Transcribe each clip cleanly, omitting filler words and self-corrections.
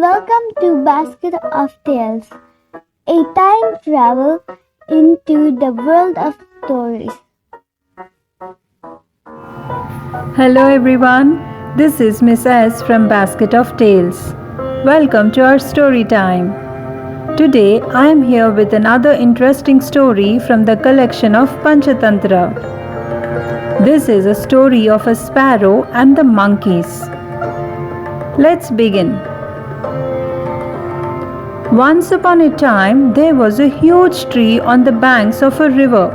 Welcome to Basket of Tales, a time travel into the world of stories. Hello everyone, this is Miss S from Basket of Tales. Welcome to our story time. Today I am here with another interesting story from the collection of Panchatantra. This is a story of a sparrow and the monkeys. Let's begin. Once upon a time, there was a huge tree on the banks of a river.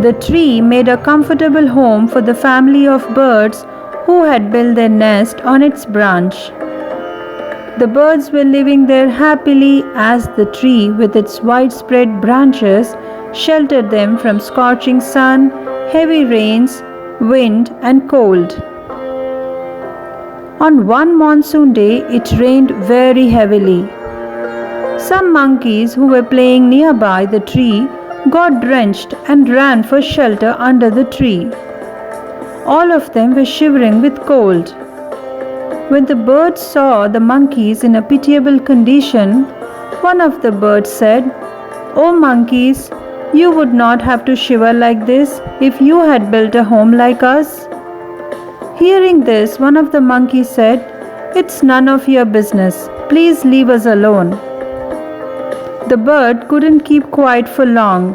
The tree made a comfortable home for the family of birds who had built their nest on its branch. The birds were living there happily as the tree, with its widespread branches, sheltered them from scorching sun, heavy rains, wind, and cold. On one monsoon day, it rained very heavily. Some monkeys who were playing nearby the tree got drenched and ran for shelter under the tree. All of them were shivering with cold. When the birds saw the monkeys in a pitiable condition, one of the birds said, "Oh monkeys, you would not have to shiver like this if you had built a home like us." Hearing this, one of the monkeys said, "It's none of your business. Please leave us alone." The bird couldn't keep quiet for long.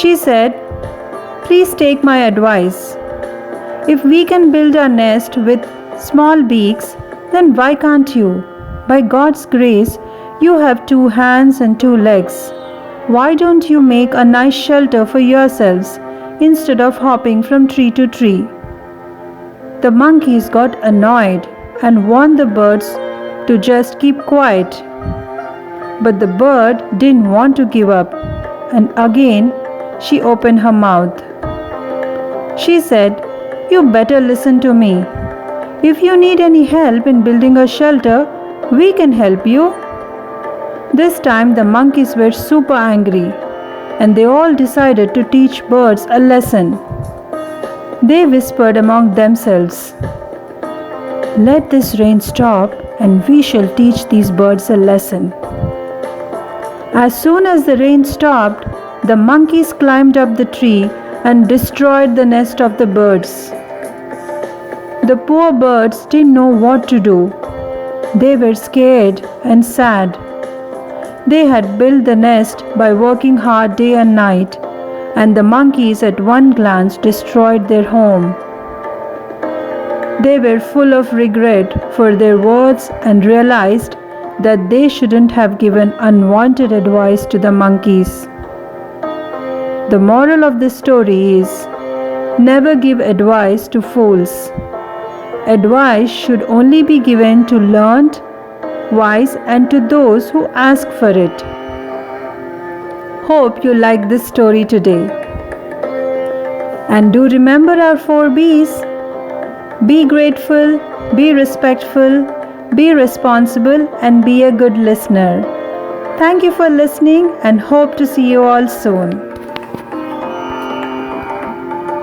She said, "Please take my advice. If we can build our nest with small beaks, then why can't you? By God's grace, you have 2 hands and 2 legs. Why don't you make a nice shelter for yourselves instead of hopping from tree to tree?" The monkeys got annoyed and warned the birds to just keep quiet. But the bird didn't want to give up, and again she opened her mouth. She said, "You better listen to me. If you need any help in building a shelter, we can help you." This time the monkeys were super angry, and they all decided to teach birds a lesson. They whispered among themselves, "Let this rain stop and we shall teach these birds a lesson." As soon as the rain stopped, the monkeys climbed up the tree and destroyed the nest of the birds. The poor birds didn't know what to do. They were scared and sad. They had built the nest by working hard day and night, and the monkeys at one glance destroyed their home. They were full of regret for their words and realized that they shouldn't have given unwanted advice to the monkeys. The moral of this story is, never give advice to fools. Advice should only be given to learned, wise, and to those who ask for it. Hope you like this story today. And do remember our 4 B's. Be grateful, be respectful, be responsible, and be a good listener. Thank you for listening and hope to see you all soon.